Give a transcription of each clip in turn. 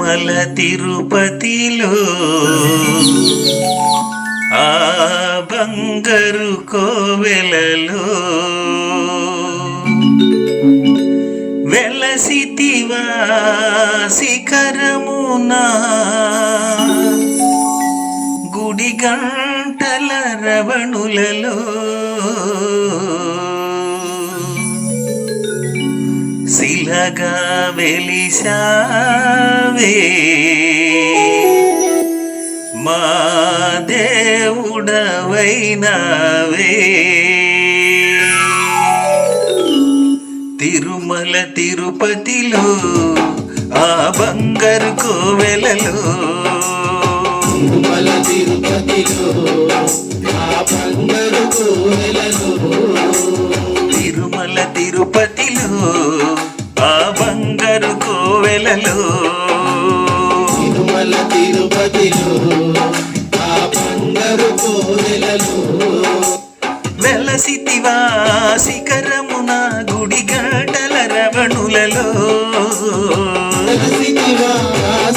తిరుమల తిరుపతిలో ఆ బంగారు కోవెలలో వెలసితివా శిఖరమునా గుడి గంటల రవణులలో శిలగా వెలిశావే మా దేవుడవైనావే తిరుమల తిరుపతిలో ఆ బంగారు కోవెలలో తిరుమల తిరుపతిలో ఆ బంగారు కోవెలలో తిరుమల తిరుపతిలో ఆ బంగారు కోవెలలో తిరుమల తిరుపతిలో ఆ బంగారు కోవెలలో వెలసితివా శిఖరమున గుడి గంటల రవణులలో వెలసితివా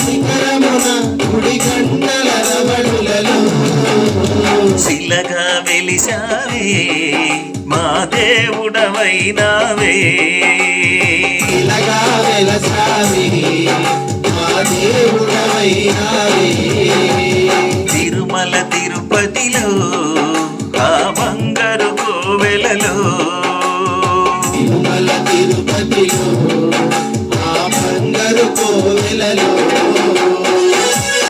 శిఖరమున గుడి గంటల రవణులలో శిలగా వెలిశావే మా దేవుడవైనావే శిలగా వెలసావే మా దేవుడవైనావే తిరుమల తిరుపతిలో ఆ బంగారు కోవెలలో తిరుమల తిరుపతిలో